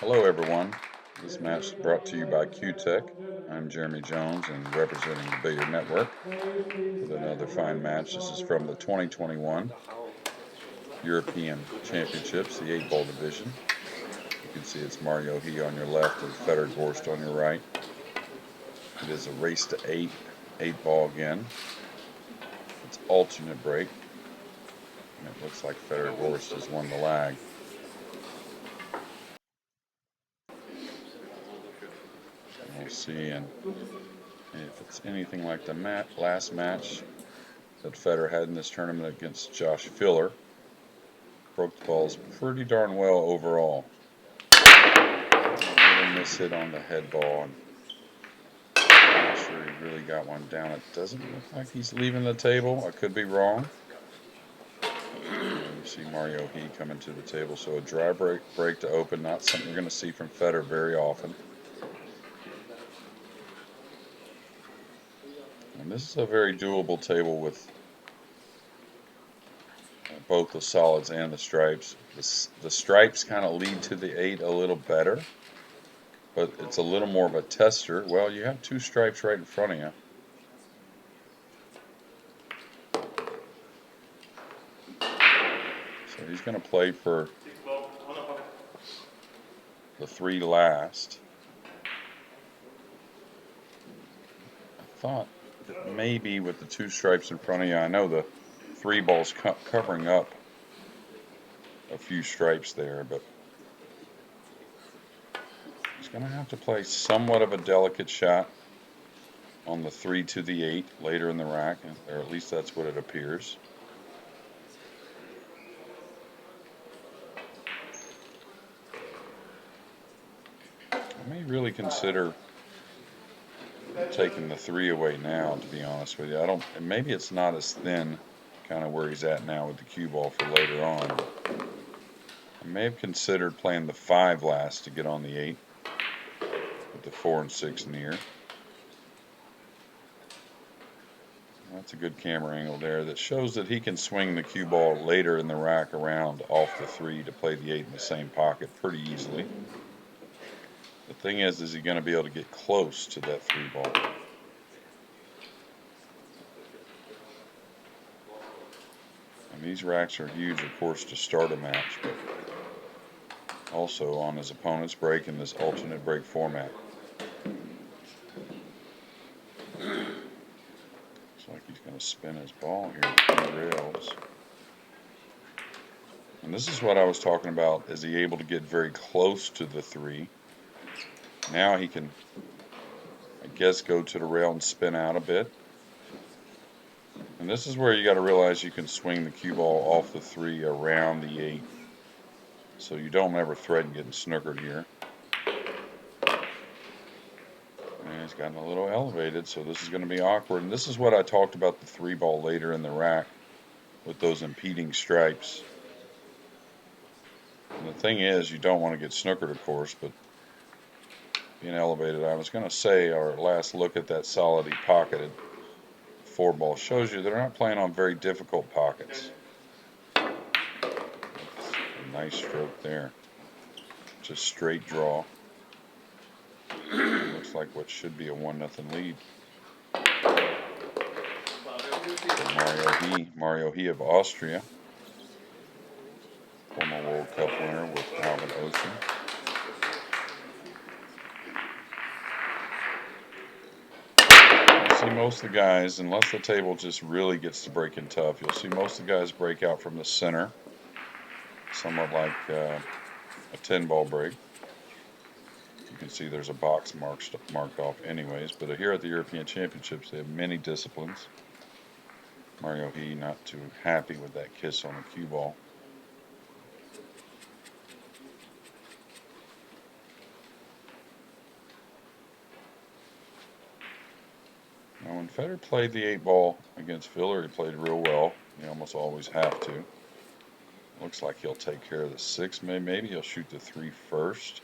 Hello everyone, this match is brought to you by Q-Tech. I'm Jeremy Jones and representing the Billiard Network with another fine match. This is from the 2021 European Championships, the 8-ball division. You can see it's Mario He on your left and Fedor Gorst on your right. It is a race to 8-ball again. It's alternate break, and it looks like Fedor Gorst has won the lag. We'll see, and if it's anything like the last match that Federer had in this tournament against Josh Filler, broke the balls pretty darn well overall. A little miss hit on the head ball, and I'm not sure he really got one down. It doesn't look like he's leaving the table. I could be wrong. You see Mario He coming to the table, so a dry break to open, not something you're going to see from Federer very often. And this is a very doable table with both the solids and the stripes. The stripes kind of lead to the 8 a little better, but it's a little more of a tester. Well, you have two stripes right in front of you. So he's going to play for the 3 last. I thought that maybe with the 2 stripes in front of you, I know the 3 ball's covering up a few stripes there, but he's going to have to play somewhat of a delicate shot on the 3 to the 8 later in the rack, or at least that's what it appears. I may really consider taking the 3 away now, to be honest with you. Maybe it's not as thin, kind of where he's at now with the cue ball for later on. I may have considered playing the 5 last to get on the 8, with the 4 and 6 near. That's a good camera angle there that shows that he can swing the cue ball later in the rack around off the 3 to play the 8 in the same pocket pretty easily. The thing is he going to be able to get close to that 3 ball? And these racks are huge, of course, to start a match, but also on his opponent's break in this alternate break format. Looks like he's going to spin his ball here through the rails. And this is what I was talking about. Is he able to get very close to the 3? Now he can, I guess, go to the rail and spin out a bit. And this is where you got to realize you can swing the cue ball off the 3 around the 8. So you don't ever threaten getting snookered here. And he's gotten a little elevated, so this is going to be awkward. And this is what I talked about the 3 ball later in the rack with those impeding stripes. And the thing is, you don't want to get snookered, of course, but being elevated, I was going to say our last look at that solid he pocketed 4 ball shows you they're not playing on very difficult pockets. That's a nice stroke there. Just straight draw. Looks like what should be a 1-0 lead. So Mario He of Austria, former World Cup winner with Alvin Ocean. See most of the guys, unless the table just really gets to breaking tough, you'll see most of the guys break out from the center, somewhat like a 10-ball break. You can see there's a box marked off anyways, but here at the European Championships, they have many disciplines. Mario He not too happy with that kiss on the cue ball. Now, when Federer played the 8-ball against Filler, he played real well. You almost always have to. Looks like he'll take care of the 6. Maybe he'll shoot the 3 first.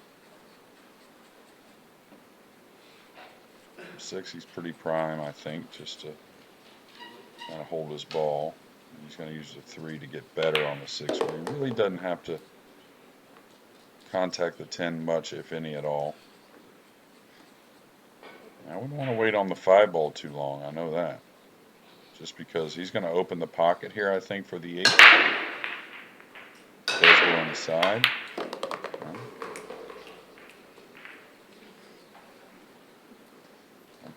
6, he's pretty prime, I think, just to kind of hold his ball. He's going to use the 3 to get better on the 6, where he really doesn't have to contact the 10 much, if any at all. I wouldn't want to wait on the 5 ball too long, I know that. Just because he's going to open the pocket here, I think, for the 8. Does go on the side.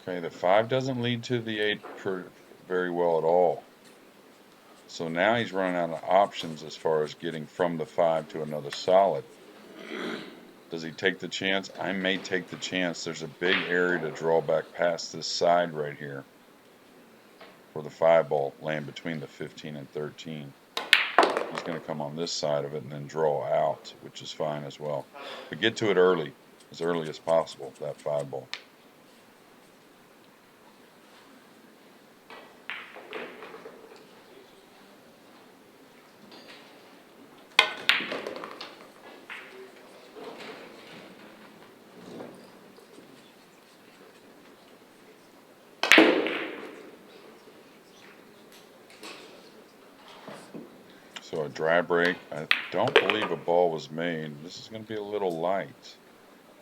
Okay, the 5 doesn't lead to the 8 very well at all. So now he's running out of options as far as getting from the 5 to another solid. Does he take the chance? I may take the chance. There's a big area to draw back past this side right here for the 5 ball, laying between the 15 and 13. He's going to come on this side of it and then draw out, which is fine as well. But get to it early as possible, that 5 ball. So a dry break. I don't believe a ball was made. This is going to be a little light.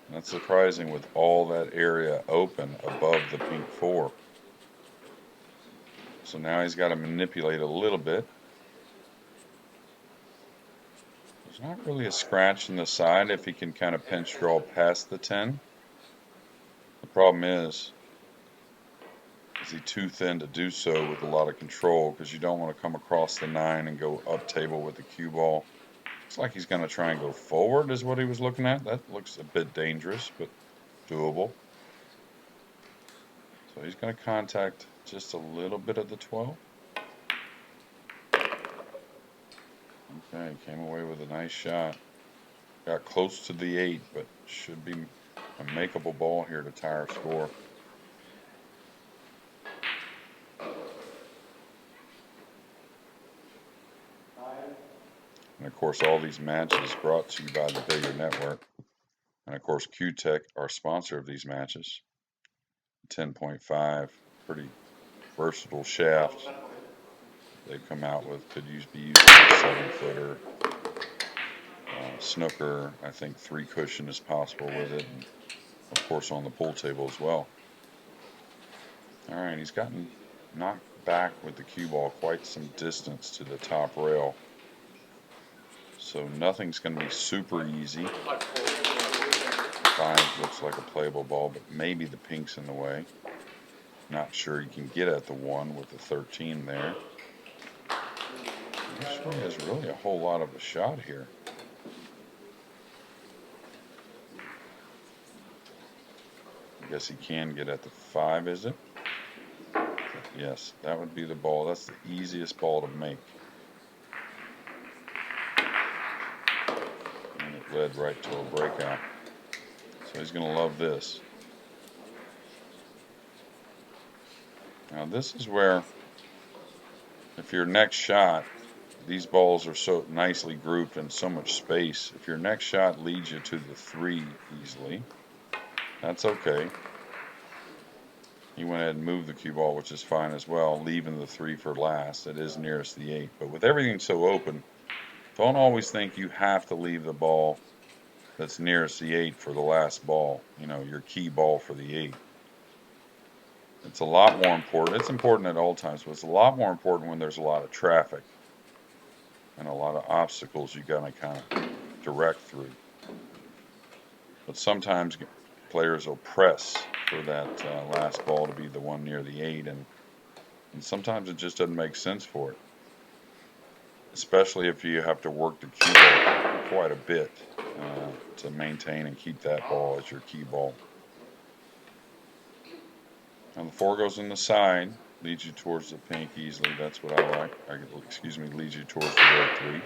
And that's surprising with all that area open above the pink 4. So now he's got to manipulate a little bit. There's not really a scratch in the side if he can kind of pinch draw past the 10. The problem is he too thin to do so with a lot of control, because you don't want to come across the 9 and go up table with the cue ball. Looks like he's going to try and go forward is what he was looking at. That looks a bit dangerous, but doable. So he's going to contact just a little bit of the 12. Okay, came away with a nice shot. Got close to the 8, but should be a makeable ball here to tie our score. And of course, all these matches brought to you by the Billiard Network. And of course, Q-Tech, our sponsor of these matches. 10.5, pretty versatile shaft they've come out with. Could be used as a 7-footer. Snooker, I think 3 cushion is possible with it. And of course, on the pool table as well. All right, he's gotten knocked back with the cue ball quite some distance to the top rail. So nothing's going to be super easy. 5 looks like a playable ball, but maybe the pink's in the way. Not sure you can get at the 1 with the 13 there. I'm not sure he has really a whole lot of a shot here. I guess he can get at the 5, is it? Yes, that would be the ball. That's the easiest ball to make. And it led right to a breakout. So he's going to love this. Now this is where, if your next shot, these balls are so nicely grouped and so much space. If your next shot leads you to the 3 easily, that's okay. He went ahead and moved the cue ball, which is fine as well, leaving the 3 for last. It is nearest the 8. But with everything so open, don't always think you have to leave the ball that's nearest the 8 for the last ball, you know, your key ball for the 8. It's a lot more important. It's important at all times, but it's a lot more important when there's a lot of traffic and a lot of obstacles you got to kind of direct through. But sometimes players will press for that last ball to be the one near the 8, and sometimes it just doesn't make sense for it. Especially if you have to work the cue ball quite a bit to maintain and keep that ball as your key ball. Now the 4 goes in the side, leads you towards the pink easily. That's what I like. Leads you towards the red 3.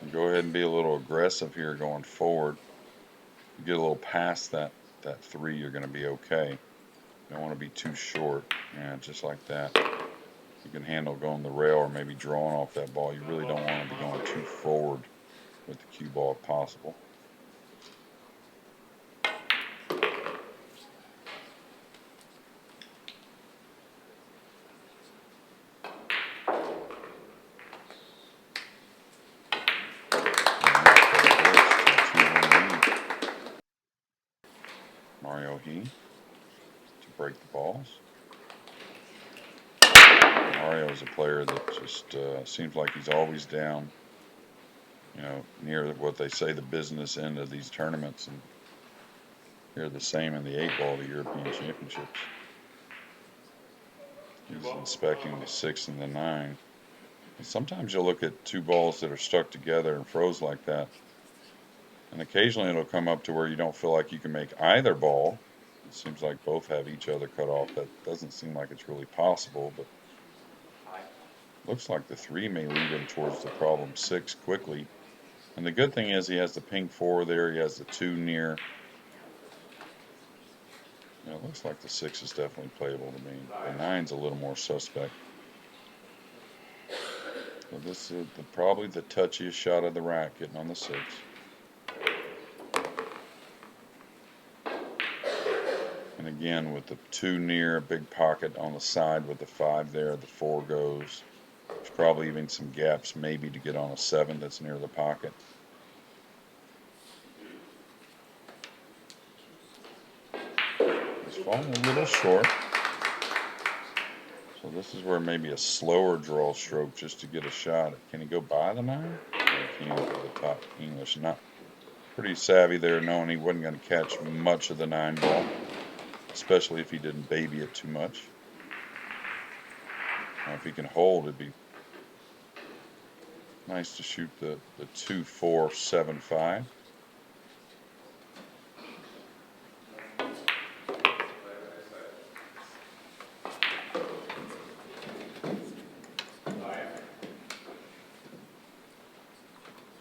And go ahead and be a little aggressive here going forward. You get a little past that 3, you're going to be okay. You don't want to be too short. Yeah, just like that. You can handle going the rail or maybe drawing off that ball. You really don't want to be going too forward with the cue ball if possible. Mario's a player that just seems like he's always down, near what they say the business end of these tournaments, and here the same in the 8-ball, the European Championships. He's inspecting the 6 and the 9. And sometimes you'll look at two balls that are stuck together and froze like that, and occasionally it'll come up to where you don't feel like you can make either ball. It seems like both have each other cut off. That doesn't seem like it's really possible, but looks like the 3 may lead him towards the problem 6 quickly. And the good thing is he has the pink 4 there. He has the 2 near. It looks like the 6 is definitely playable to me. The 9's a little more suspect. So this is probably the touchiest shot of the rack, getting on the 6. And again, with the 2 near, a big pocket on the side with the 5 there, the 4 goes. There's probably even some gaps maybe to get on a 7 that's near the pocket. He's falling a little short. So this is where maybe a slower draw stroke just to get a shot. Can he go by the 9? He can for the top English. Not pretty savvy there, knowing he wasn't going to catch much of the 9 ball, especially if he didn't baby it too much. Now, if he can hold, it'd be nice to shoot the 2, 4, 7, 5.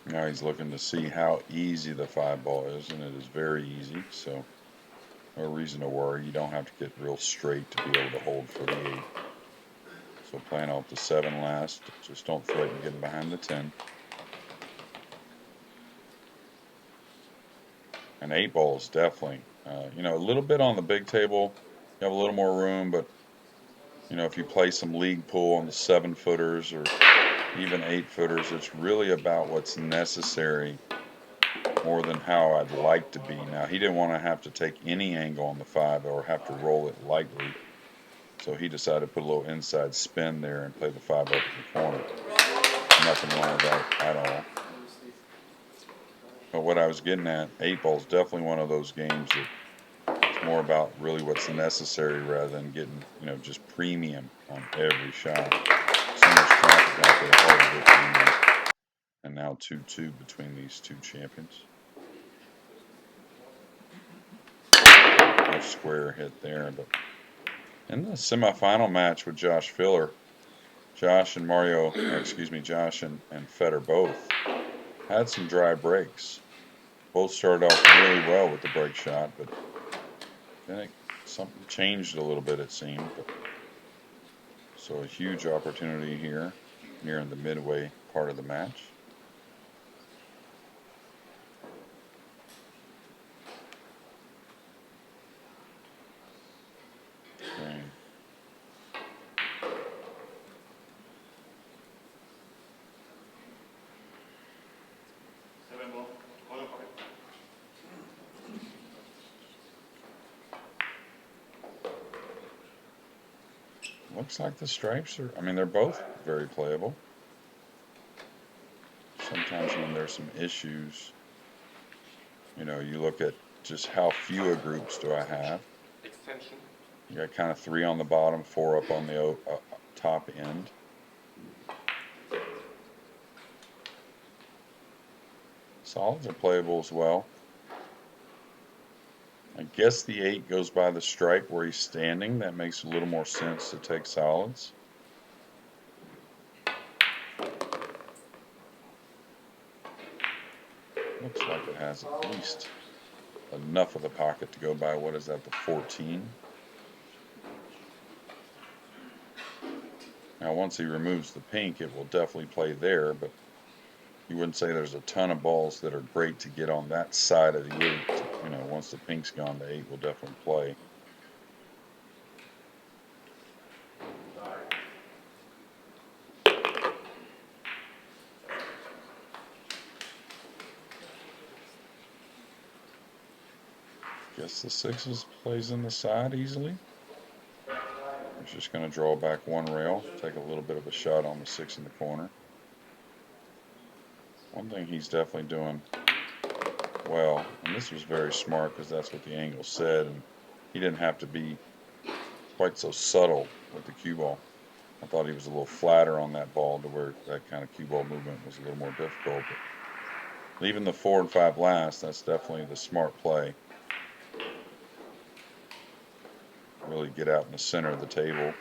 Now he's looking to see how easy the 5 ball is, and it is very easy, so no reason to worry. You don't have to get real straight to be able to hold for the 8. So playing off the 7 last, just don't threaten getting behind the 10. An 8 ball is definitely, a little bit on the big table, you have a little more room, but if you play some league pool on the 7-footers or even 8-footers, it's really about what's necessary more than how I'd like to be. Now, he didn't want to have to take any angle on the 5 or have to roll it lightly, so he decided to put a little inside spin there and play the 5 up in the corner. Nothing wrong with that at all. But what I was getting at, 8 ball is definitely one of those games that it's more about really what's necessary rather than getting, just premium on every shot. So much traffic out there, hard to get premium. And now 2-2 between these two champions. Nice square hit there, but in the semifinal match with Josh Filler, Josh and Fedor both had some dry breaks. Both started off really well with the break shot, but then something changed a little bit, it seemed. So a huge opportunity here, near the midway part of the match. Okay. Looks like the stripes are, they're both very playable. Sometimes when there's some issues, you look at just how few groups do I have. You got kind of 3 on the bottom, 4 up on the top end. Solids are playable as well. I guess the 8 goes by the stripe where he's standing. That makes a little more sense to take solids. Looks like it has at least enough of the pocket to go by, what is that, the 14? Now once he removes the pink, it will definitely play there, but you wouldn't say there's a ton of balls that are great to get on that side of the 8. Once the pink's gone, the 8 will definitely play. Guess the 6 plays in the side easily. There's He's just going to draw back one rail, take a little bit of a shot on the 6 in the corner. One thing he's definitely doing well, and this was very smart because that's what the angle said, and he didn't have to be quite so subtle with the cue ball. I thought he was a little flatter on that ball to where that kind of cue ball movement was a little more difficult. But leaving the 4 and 5 last, that's definitely the smart play. Really get out in the center of the table.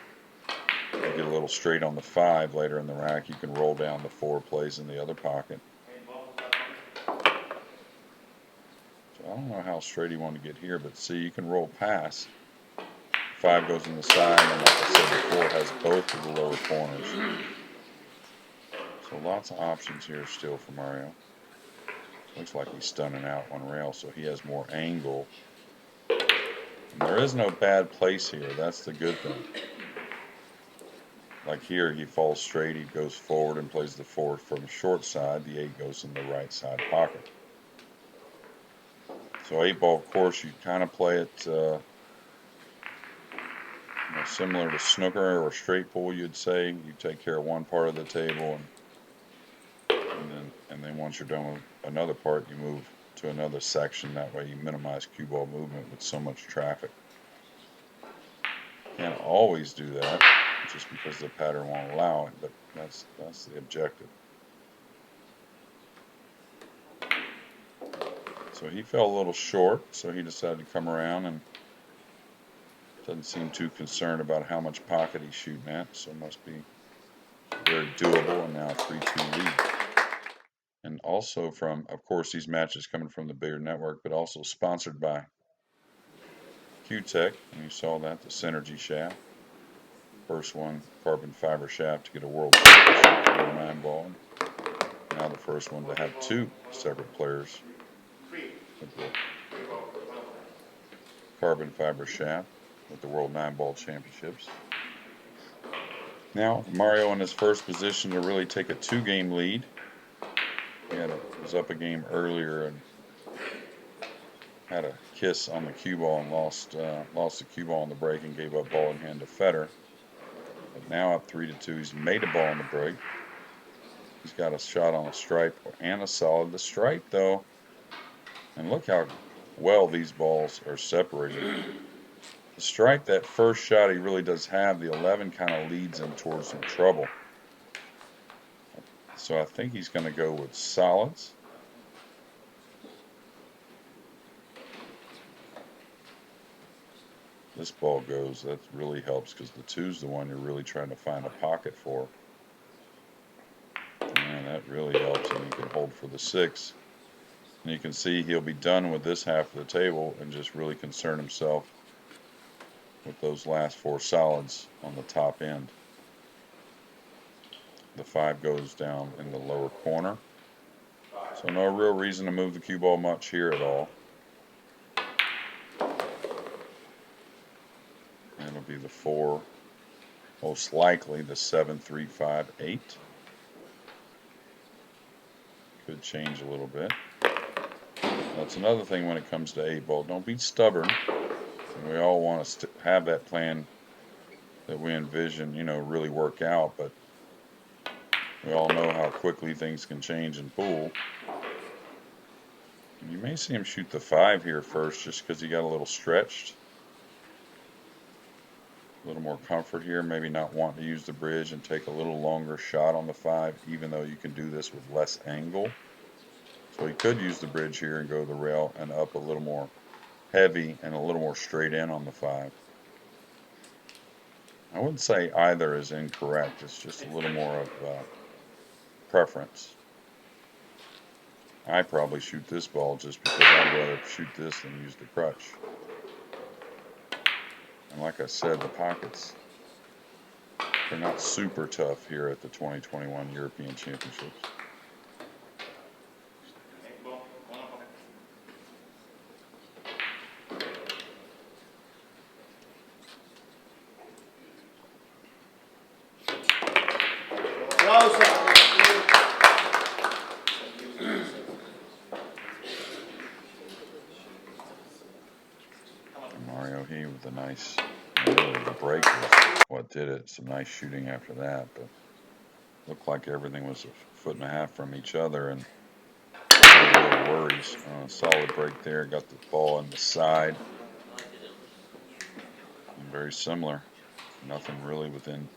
You get a little straight on the 5 later in the rack. You can roll down the 4 plays in the other pocket. So I don't know how straight he wanted to get here, but see, you can roll past. 5 goes in the side, and like I said before, it has both of the lower corners. So lots of options here still for Mario. Looks like he's stunning out one rail, so he has more angle. And there is no bad place here. That's the good thing. Like here, he falls straight, he goes forward and plays the 4 from the short side. The 8 goes in the right side pocket. So 8 ball, of course, you kind of play it similar to snooker or straight pool, you'd say. You take care of one part of the table, and then once you're done with another part, you move to another section. That way you minimize cue ball movement with so much traffic. Can't always do that just because the pattern won't allow it, but that's the objective. So he fell a little short, so he decided to come around and doesn't seem too concerned about how much pocket he's shooting at, so must be very doable. And now 3-2 lead. And also from, of course, these matches coming from the Billiard Network, but also sponsored by Q-Tech, and you saw that, the Synergy shaft. First one, carbon fiber shaft to get a world championship for 9 ball. Now the first one to have 2 separate players with the carbon fiber shaft with the World 9 Ball Championships. Now Mario in his first position to really take a 2-game lead. He was up a game earlier and had a kiss on the cue ball and lost the cue ball on the break and gave up ball in hand to Fedor. But now up 3-2, he's made a ball on the break. He's got a shot on a stripe and a solid. The stripe though, and look how well these balls are separated. The stripe, that first shot he really does have. The 11 kind of leads him towards some trouble. So I think he's going to go with solids. This ball goes, that really helps because the 2's the one you're really trying to find a pocket for. And that really helps, and you can hold for the 6. And you can see he'll be done with this half of the table and just really concern himself with those last 4 solids on the top end. The 5 goes down in the lower corner. So no real reason to move the cue ball much here at all. And it'll be the 4, most likely the 7, 3, 5, 8. Could change a little bit. That's another thing when it comes to 8 ball. Don't be stubborn. And we all want to have that plan that we envision, really work out, but we all know how quickly things can change in pool. And you may see him shoot the 5 here first just because he got a little stretched. A little more comfort here, maybe not wanting to use the bridge and take a little longer shot on the 5, even though you can do this with less angle. So he could use the bridge here and go the rail and up a little more heavy and a little more straight in on the 5. I wouldn't say either is incorrect, it's just a little more of preference. I probably shoot this ball just because I'd rather shoot this than use the crutch. And like I said, the pockets, they're not super tough here at the 2021 European Championships. Mario here with a nice move. really the break was what did it. Some nice shooting after that, but looked like everything was a foot and a half from each other, and no real worries. Solid break there. Got the ball on the side. And very similar. Nothing really within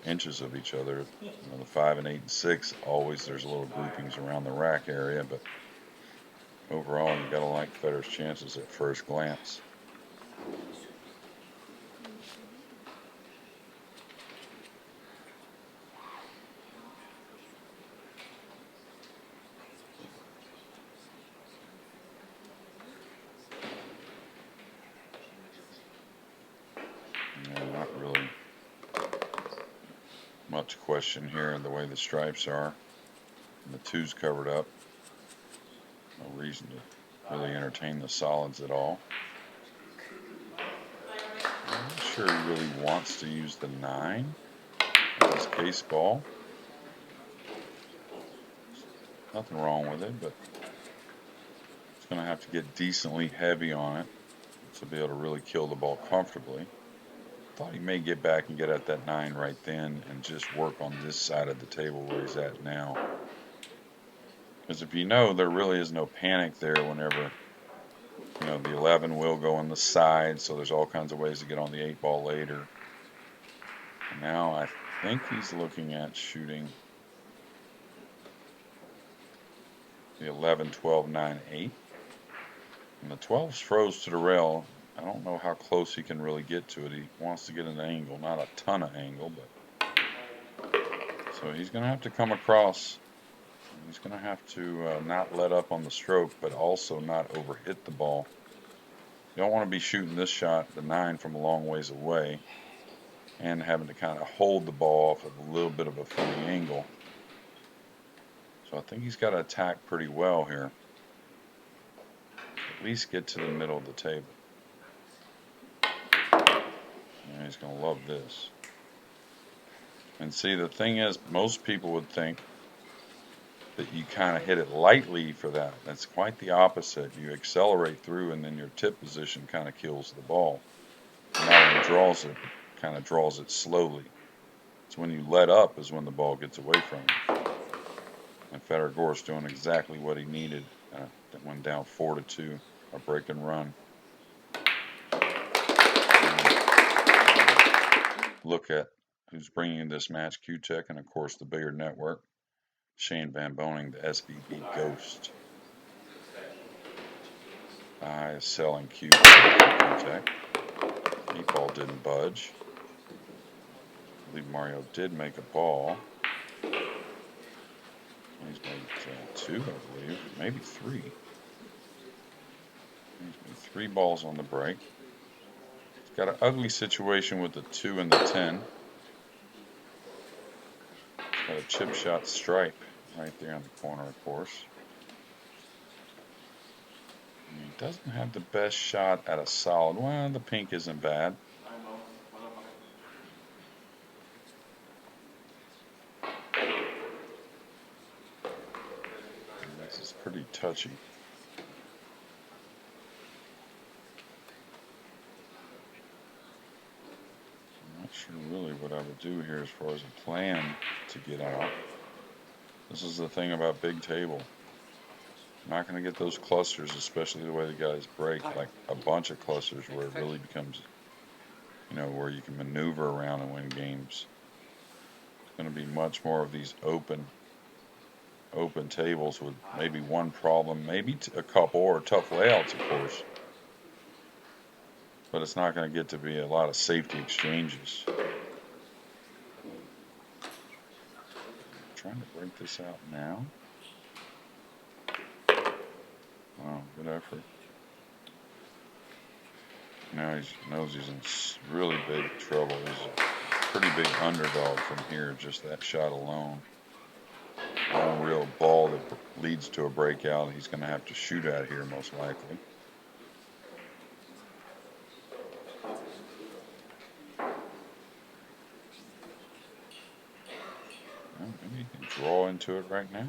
inches of each other. The 5 and 8 and 6, always there's little groupings around the rack area, but overall you gotta like Fedor's chances at first glance. Not really much question here in the way the stripes are. And the 2's covered up. No reason to really entertain the solids at all. I'm not sure he really wants to use the 9 as his case ball. Nothing wrong with it, but it's going to have to get decently heavy on it to be able to really kill the ball comfortably. Thought he may get back and get at that 9 right then and just work on this side of the table where he's at now. Because if you know, there really is no panic there whenever, the 11 will go on the side, so there's all kinds of ways to get on the 8 ball later. And now I think he's looking at shooting the 11, 12, 9, 8. And the 12's froze to the rail. I don't know how close he can really get to it. He wants to get an angle, not a ton of angle, but so he's going to have to come across. He's going to have to not let up on the stroke, but also not overhit the ball. You don't want to be shooting this shot, the 9, from a long ways away, and having to kind of hold the ball off of a little bit of a funny angle. So I think he's got to attack pretty well here. At least get to the middle of the table. And he's going to love this. And see, the thing is, most people would think that you kind of hit it lightly for that. That's quite the opposite. You accelerate through, and then your tip position kind of kills the ball. Now when he draws it, kind of draws it slowly. It's when you let up is when the ball gets away from you. And Fedor Gorst doing exactly what he needed. That went down 4-2, a break and run. Look at who's bringing in this match, Q-Tech, and of course the Billiard Network. Shane Van Boning, the SBB Ghost. I is selling Q-Tech. 8 ball didn't budge. I believe Mario did make a ball. He's made 2, I believe. Maybe 3. He's made 3 balls on the break. He's got an ugly situation with the 2 and the 10. He's got a chip shot stripe right there on the corner, of course. And he doesn't have the best shot at a solid. Well, the pink isn't bad. This is pretty touchy. I'm not sure really what I would do here as far as a plan to get out. This is the thing about big table. I'm not going to get those clusters, especially the way the guys break, like a bunch of clusters where it really becomes, where you can maneuver around and win games. It's going to be much more of these open tables with maybe one problem, maybe a couple, or tough layouts, of course. But it's not going to get to be a lot of safety exchanges. I'm trying to break this out now. Wow, good effort. Now he knows he's in really big trouble. He's a pretty big underdog from here, just that shot alone. One real ball that leads to a breakout he's going to have to shoot at here, most likely. Well, maybe he can draw into it right now.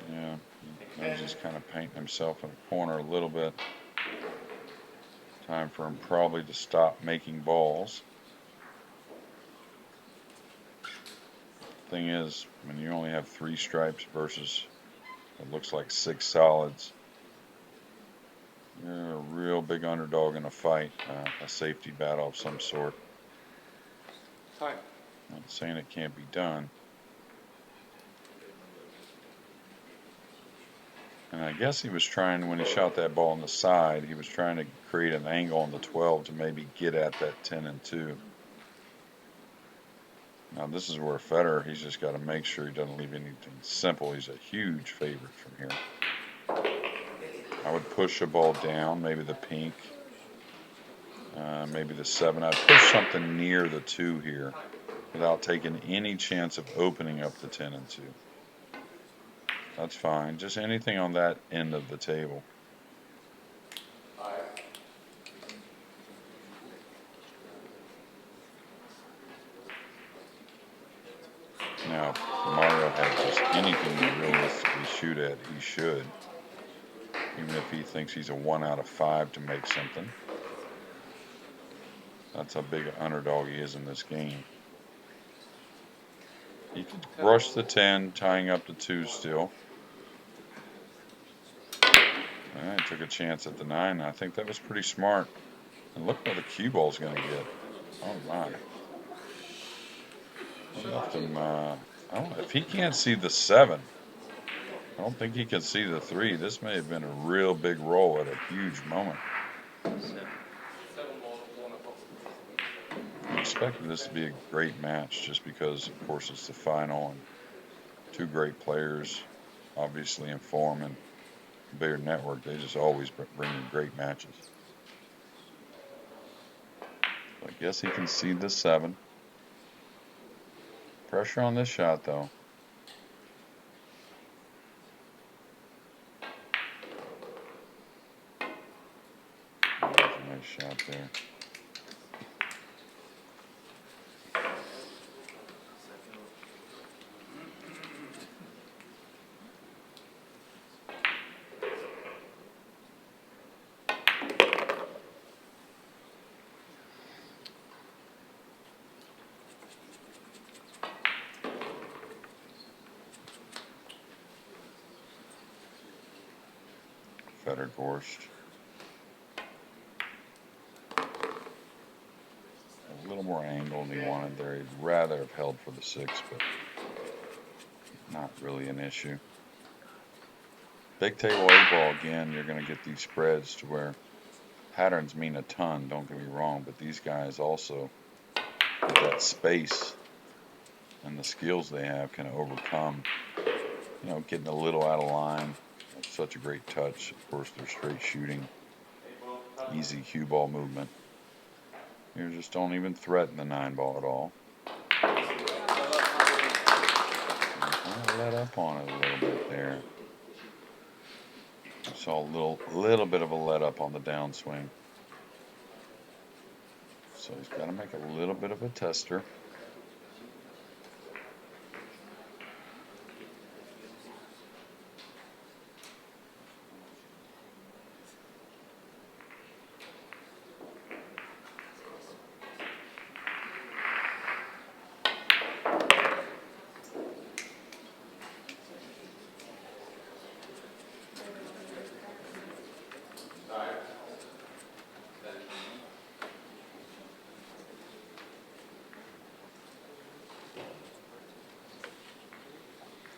Yeah, kind of painting himself in a corner a little bit. Time for him probably to stop making balls. Thing is, when you only have 3 stripes versus it looks like 6 solids, you're a real big underdog in a fight, a safety battle of some sort. Time. Not saying it can't be done. And I guess he was trying, when he shot that ball on the side, he was trying to create an angle on the 12 to maybe get at that 10 and 2. Now this is where Federer, he's just got to make sure he doesn't leave anything simple. He's a huge favorite from here. I would push a ball down, maybe the pink, maybe the 7. I'd push something near the 2 here without taking any chance of opening up the 10 and 2. That's fine. Just anything on that end of the table. Now, if Mario had just anything to realistically shoot at, he should. Even if he thinks he's a 1 out of 5 to make something. That's how big an underdog he is in this game. He could rush the 10, tying up the 2 still. He took a chance at the 9. I think that was pretty smart. And look what the cue ball's going to get. Oh my. I left him, I don't know, if he can't see the 7, I don't think he can see the 3. This may have been a real big roll at a huge moment. I expected this to be a great match just because, of course, it's the final and 2 great players, obviously in form, and Billiard Network, they just always bring in great matches. I guess he can see the 7. Pressure on this shot, though. That's a nice shot there. Fedor Gorst. A little more angle than he wanted there. He'd rather have held for the 6, but not really an issue. Big table 8 ball again, you're going to get these spreads to where patterns mean a ton, don't get me wrong, but these guys also, with that space and the skills they have, can overcome, getting a little out of line. That's such a great touch. Of course, they're straight shooting, easy cue ball movement. You just don't even threaten the 9 ball at all. Kind of let up on it a little bit there. I saw a little bit of a let up on the downswing. So he's got to make a little bit of a tester.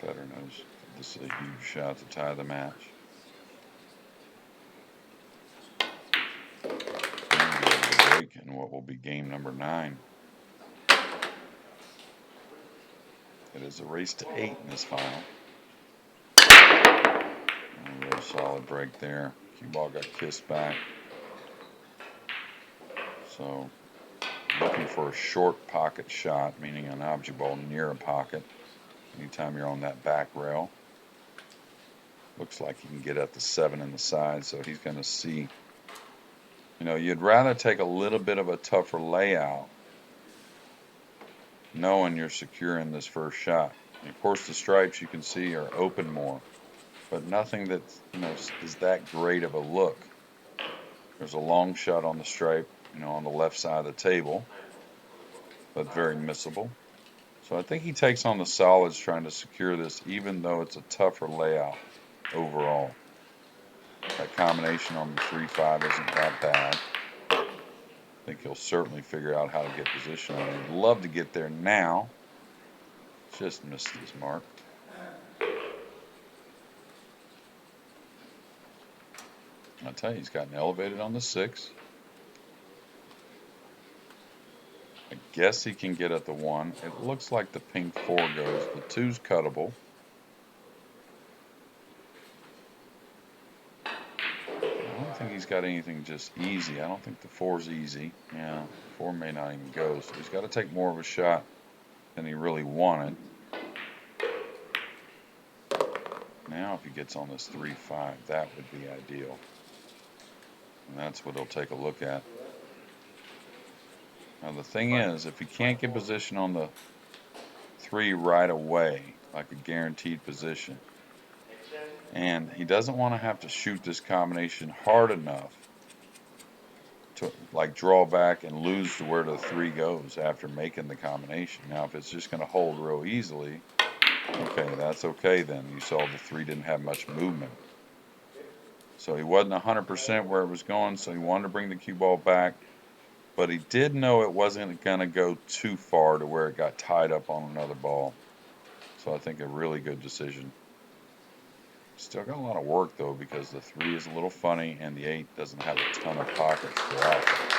Federer knows this is a huge shot to tie the match. Break in what will be game number 9. It is a race to 8 in this final. A real solid break there. Cue ball got kissed back. So looking for a short pocket shot, meaning an object ball near a pocket. Anytime you're on that back rail. Looks like he can get at the 7 in the side, so he's going to see. You'd rather take a little bit of a tougher layout, knowing you're securing this first shot. And of course, the stripes you can see are open more. but nothing that, is that great of a look. There's a long shot on the stripe, on the left side of the table, but very missable. So I think he takes on the solids trying to secure this, even though it's a tougher layout overall. That combination on the 3-5 isn't that bad. I think he'll certainly figure out how to get position on it. He'd love to get there now. Just missed his mark. I'll tell you, he's gotten elevated on the 6. I guess he can get at the 1. It looks like the pink 4 goes. The 2's cuttable. I don't think he's got anything just easy. I don't think the 4's easy. Yeah, 4 may not even go. So he's got to take more of a shot than he really wanted. Now if he gets on this 3-5, that would be ideal. And that's what he'll take a look at. Now the thing is, if he can't get position on the 3 right away, like a guaranteed position, and he doesn't want to have to shoot this combination hard enough to like draw back and lose to where the 3 goes after making the combination. Now if it's just going to hold real easily, okay, that's okay then. You saw the 3 didn't have much movement. So he wasn't 100% where it was going, so he wanted to bring the cue ball back. But he did know it wasn't going to go too far to where it got tied up on another ball. So I think a really good decision. Still got a lot of work, though, because the 3 is a little funny and the 8 doesn't have a ton of pockets for alpha.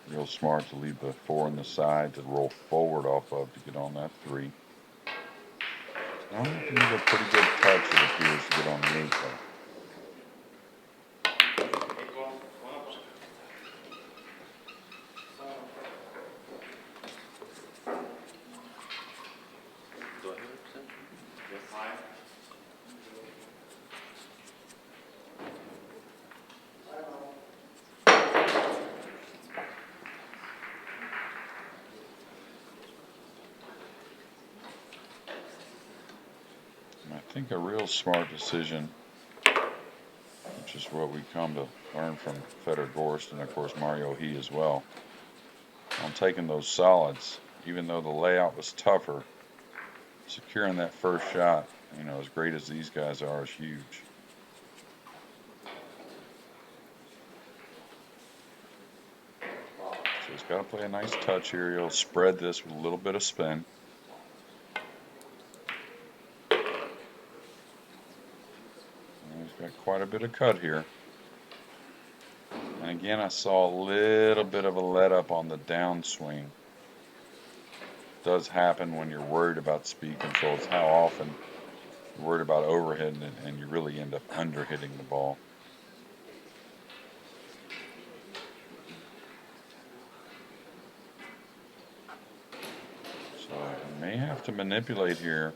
Real smart to leave the 4 on the side to roll forward off of to get on that 3. I think you need a pretty good touch, it appears, to get on the 8, though. I think a real smart decision, which is what we come to learn from Fedor Gorst and, of course, Mario He as well, on taking those solids, even though the layout was tougher, securing that first shot, as great as these guys are, is huge. So he's got to play a nice touch here. He'll spread this with a little bit of spin. Got quite a bit of cut here. And again, I saw a little bit of a let up on the downswing. Does happen when you're worried about speed control. It's how often you're worried about overhitting it and you really end up underhitting the ball. So I may have to manipulate here.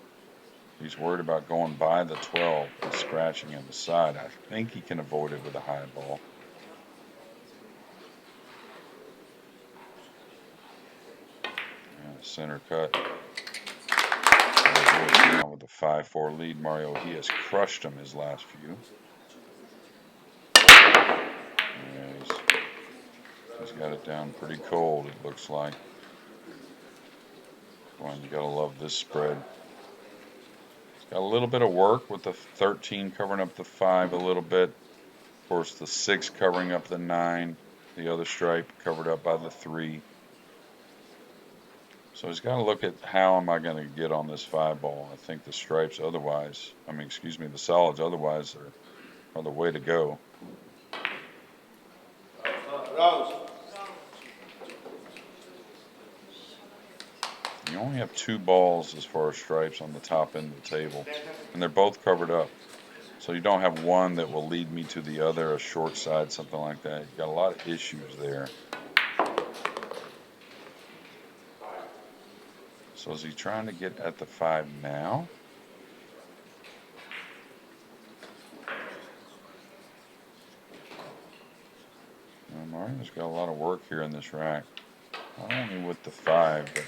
He's worried about going by the 12 and scratching on the side. I think he can avoid it with a high ball. And center cut. Now with the 5-4 lead, Mario He has crushed him his last few. He's got it down pretty cold, it looks like. Well, you gotta love this spread. Got a little bit of work with the 13 covering up the 5 a little bit. Of course, the 6 covering up the 9. The other stripe covered up by the 3. So he's got to look at how am I going to get on this 5 ball. I think the stripes otherwise, the solids otherwise are the way to go. You only have 2 balls as far as stripes on the top end of the table, and they're both covered up. So you don't have one that will lead me to the other, a short side, something like that. You've got a lot of issues there. So is he trying to get at the 5 now? Mario's got a lot of work here in this rack. not only with the 5, but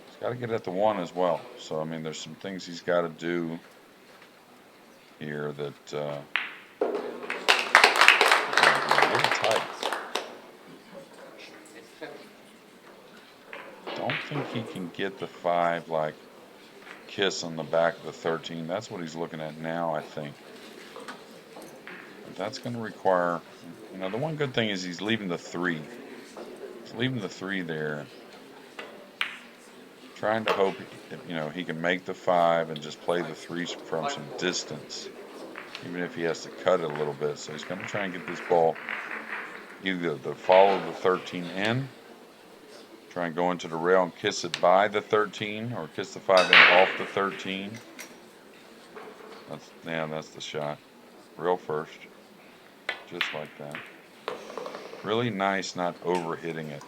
he's got to get at the 1 as well. So, I mean, there's some things he's got to do here that are a little tight. Don't think he can get the 5 like kiss on the back of the 13. That's what he's looking at now, I think. But that's going to require, the one good thing is he's leaving the 3. He's leaving the 3 there. Trying to hope, he can make the 5 and just play the 3 from some distance, even if he has to cut it a little bit. So he's going to try and get this ball either to follow the 13 in, try and go into the rail and kiss it by the 13, or kiss the 5 in off the 13. That's the shot. Rail first, just like that. Really nice, not overhitting it.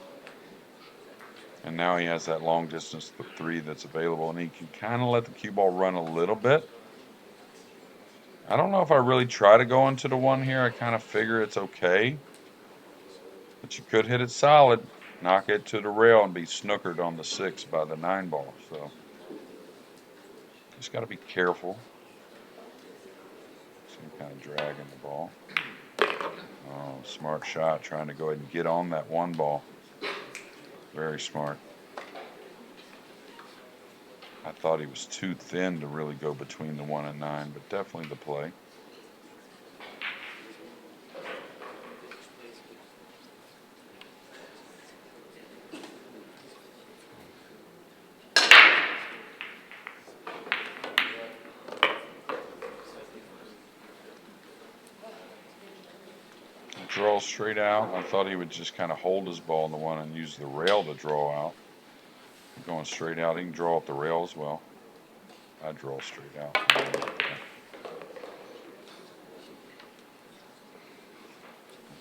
And now he has that long distance 3 that's available, and he can kind of let the cue ball run a little bit. I don't know if I really try to go into the 1 here. I kind of figure it's okay. But you could hit it solid, knock it to the rail, and be snookered on the 6 by the 9 ball. So just got to be careful. See him kind of dragging the ball. Oh, smart shot, trying to go ahead and get on that 1 ball. Very smart. I thought he was too thin to really go between the 1 and 9, but definitely the play. Draw straight out. I thought he would just kind of hold his ball in the 1 and use the rail to draw out. Going straight out, he can draw up the rail as well. I draw straight out.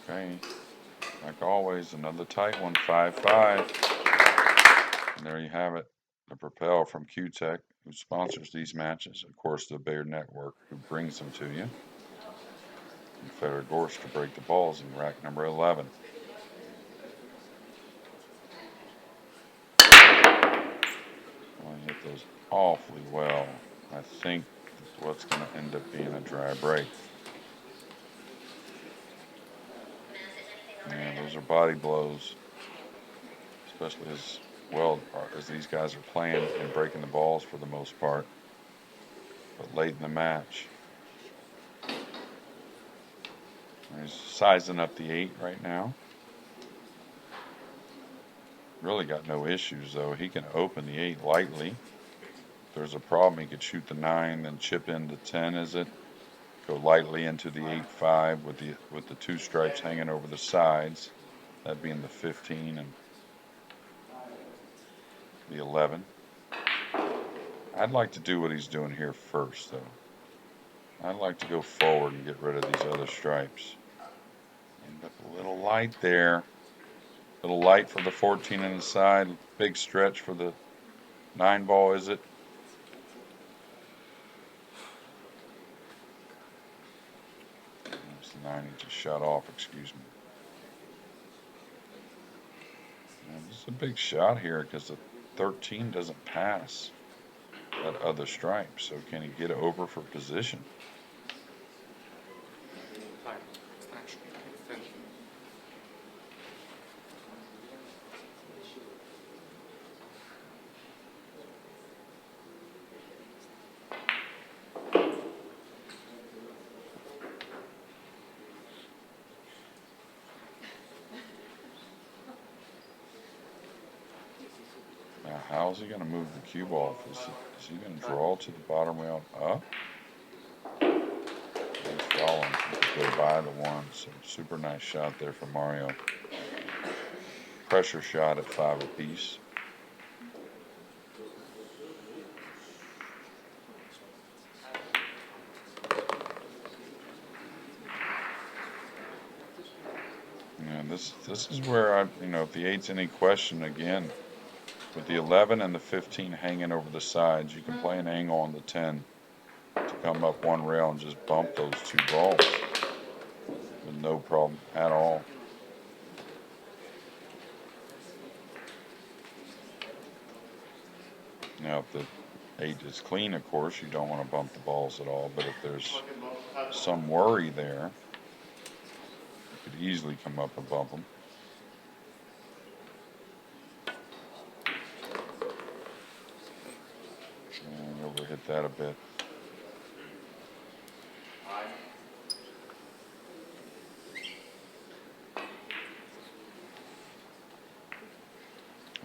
Okay, like always, another tight one, 5-5. And there you have it, the Propel from Q-Tech, who sponsors these matches. Of course, the Billiard Network, who brings them to you. And Fedor Gorst to break the balls in rack number 11. Well, he hit those awfully well. I think that's what's going to end up being a dry break. Yeah, those are body blows, especially as well as these guys are playing and breaking the balls for the most part, but late in the match. He's sizing up the 8 right now. Really got no issues though. He can open the 8 lightly. If there's a problem, he could shoot the 9, then chip into 10, is it? Go lightly into the 8-5 with the 2 stripes hanging over the sides. That being the 15 and the 11. I'd like to do what he's doing here first, though. I'd like to go forward and get rid of these other stripes. End up a little light there. A little light for the 14 on the side. Big stretch for the 9 ball, is it? That's the 9 he just shot off, excuse me. And this is a big shot here because the 13 doesn't pass that other stripe. So can he get over for position? Now, how's he going to move the cue ball? Is he going to draw to the bottom rail up? He's following. He could go by the 1. So super nice shot there from Mario. Pressure shot at 5 apiece. And this is where if the 8's any question again. With the 11 and the 15 hanging over the sides, you can play an angle on the 10 to come up 1 rail and just bump those 2 balls with no problem at all. Now, if the 8 is clean, of course, you don't want to bump the balls at all, but if there's some worry there, you could easily come up and bump them. And overhit that a bit.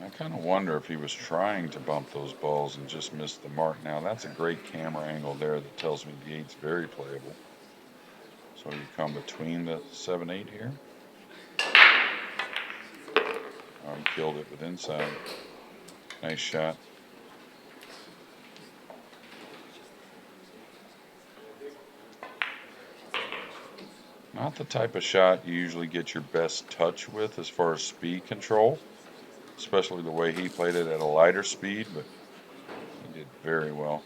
I kind of wonder if he was trying to bump those balls and just missed the mark. Now, that's a great camera angle there that tells me the 8's very playable. So you come between the 7-8 here. Oh, he killed it with inside. Nice shot. Not the type of shot you usually get your best touch with as far as speed control, especially the way he played it at a lighter speed, but he did very well.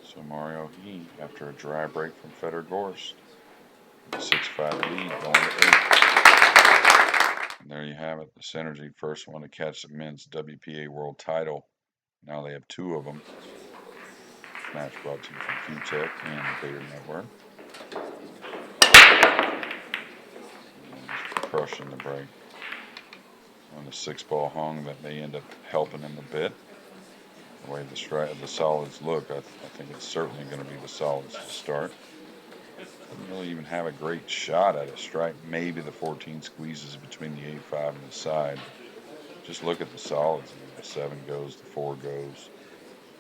So Mario He, after a dry break from Fedor Gorst, with a 6-5 lead going to 8. And there you have it, the Synergy, first one to catch the men's WPA World title. Now they have 2 of them. Match brought to you from QTech and the Billiard Network. And crushing the break. On the 6-ball hung, that may end up helping him a bit. The way the solids look, I think it's certainly going to be the solids to start. Doesn't really even have a great shot at a strike. Maybe the 14 squeezes between the 8-5 and the side. Just look at the solids. I mean, the 7 goes, the 4 goes,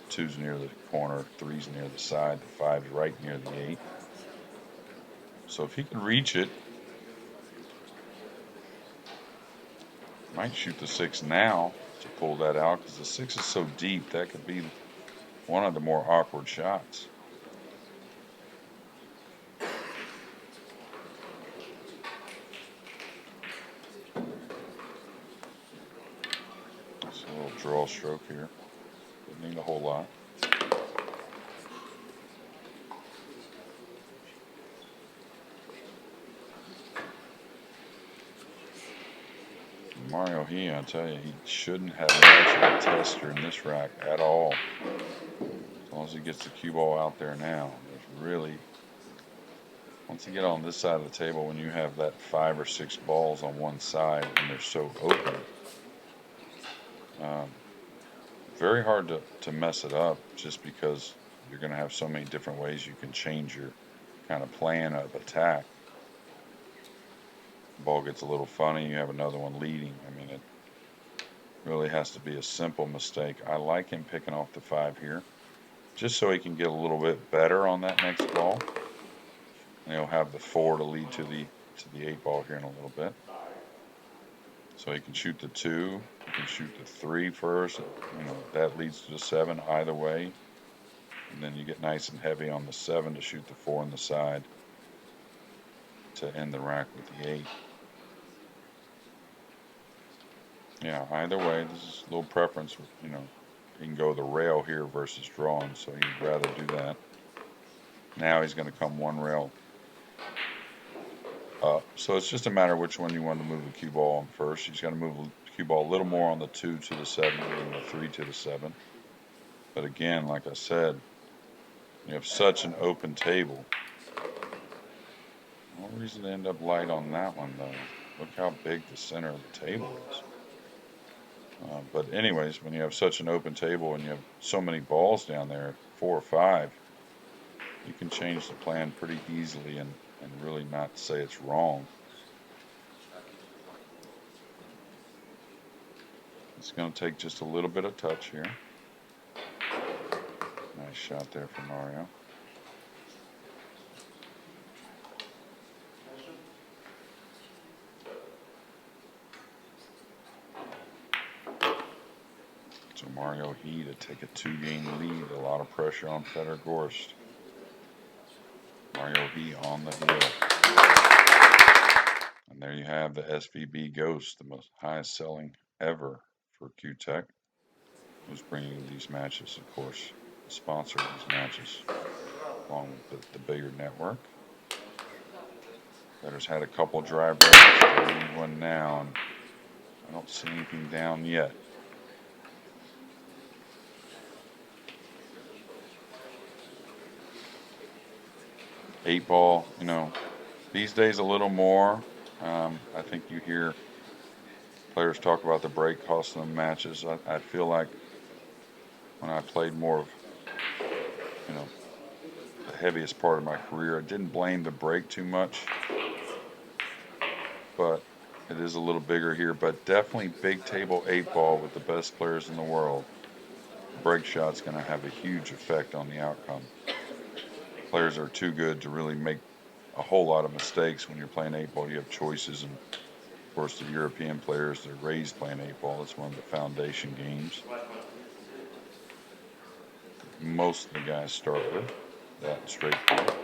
2's near the corner, 3's near the side, the 5's right near the 8. So if he can reach it, might shoot the 6 now to pull that out, because the 6 is so deep that could be one of the more awkward shots. Just a little draw stroke here. Didn't need a whole lot. Mario He, I tell you, he shouldn't have much of a tester in this rack at all. As long as he gets the cue ball out there now. There's really, once you get on this side of the table, when you have that 5 or 6 balls on one side and they're so open, very hard to mess it up, just because you're going to have so many different ways you can change your kind of plan of attack. The ball gets a little funny, you have another one leading. I mean, it really has to be a simple mistake. I like him picking off the 5 here, just so he can get a little bit better on that next ball. And he'll have the 4 to lead to the 8 ball here in a little bit. So he can shoot the 2, he can shoot the 3 first. You know, that leads to the 7 either way. And then you get nice and heavy on the 7 to shoot the 4 on the side to end the rack with the 8. Yeah, either way, this is a little preference. You know, he can go the rail here versus drawing, so he'd rather do that. Now he's going to come one rail up. So it's just a matter of which one you want to move the cue ball on first. He's going to move the cue ball a little more on the 2 to the 7 than the 3 to the 7. But again, like I said, you have such an open table. No reason to end up light on that one, though. Look how big the center of the table is. But anyways, when you have such an open table and you have so many balls down there, 4 or 5, you can change the plan pretty easily and really not say it's wrong. It's going to take just a little bit of touch here. Nice shot there from Mario. So Mario He to take a 2-game lead. A lot of pressure on Fedor Gorst. Mario He on the hill. And there you have the SVB Ghost, the most highest selling ever for QTech. Who's bringing these matches, of course, the sponsor of these matches, along with the Billiard Network. Federer's had a couple dry breaks. They need one now, and I don't see anything down yet. Eight ball, these days a little more. I think you hear players talk about the break costing them matches. I feel like when I played more of, the heaviest part of my career, I didn't blame the break too much, but it is a little bigger here. But definitely big table eight ball with the best players in the world. Break shot's going to have a huge effect on the outcome. Players are too good to really make a whole lot of mistakes when you're playing eight ball. You have choices, and of course the European players, they're raised playing eight ball. It's one of the foundation games most of the guys start with, that straight forward.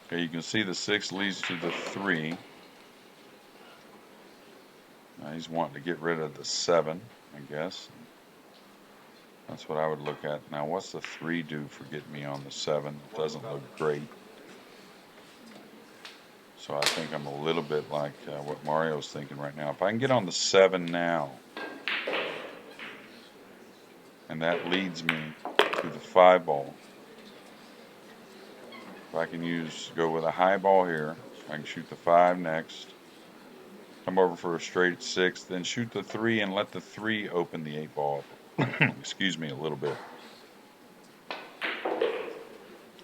Okay, you can see the 6 leads to the 3. Now he's wanting to get rid of the 7, I guess. That's what I would look at. Now, what's the 3 do for getting me on the 7? It doesn't look great. So I think I'm a little bit like what Mario's thinking right now. If I can get on the 7 now, and that leads me to the 5 ball. If I can go with a high ball here, I can shoot the 5 next, come over for a straight 6, then shoot the 3 and let the 3 open the 8 ball excuse me, a little bit.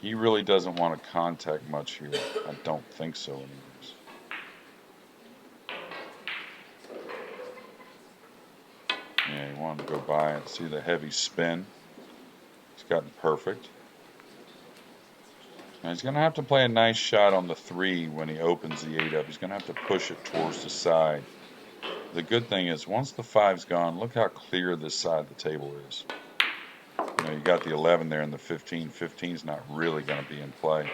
He really doesn't want to contact much here. I don't think so anyways. Yeah, he wanted to go by and see the heavy spin. He's gotten perfect. Now he's going to have to play a nice shot on the 3 when he opens the 8 up. He's going to have to push it towards the side. The good thing is, once the 5's gone, look how clear this side of the table is. You got the 11 there and the 15. 15's not really going to be in play.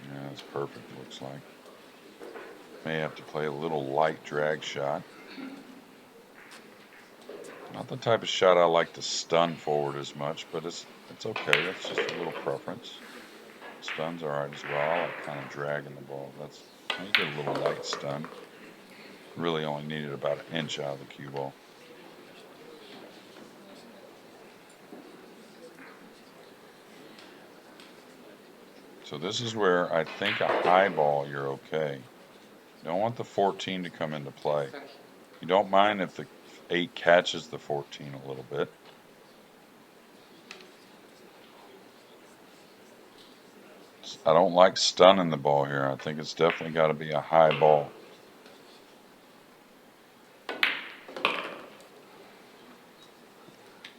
Yeah, that's perfect, looks like. May have to play a little light drag shot. Not the type of shot I like to stun forward as much, but it's okay. That's just a little preference. Stun's alright as well. I like kind of dragging the ball. You get a little light stun. Really only needed about an inch out of the cue ball. So this is where I think a high ball, you're okay. You don't want the 14 to come into play. You don't mind if the 8 catches the 14 a little bit. I don't like stunning the ball here. I think it's definitely got to be a high ball.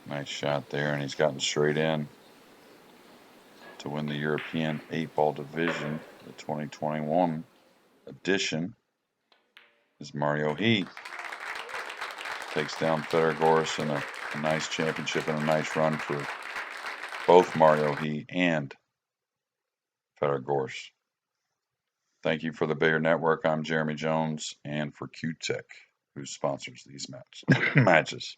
Nice shot there, and he's gotten straight in to win the European 8-ball division. The 2021 edition is Mario He. Takes down Fedor Gorst in a nice championship and a nice run for both Mario He and Fedor Gorst. Thank you for the Billiard Network. I'm Jeremy Jones, and for Q-Tech, who sponsors these matches.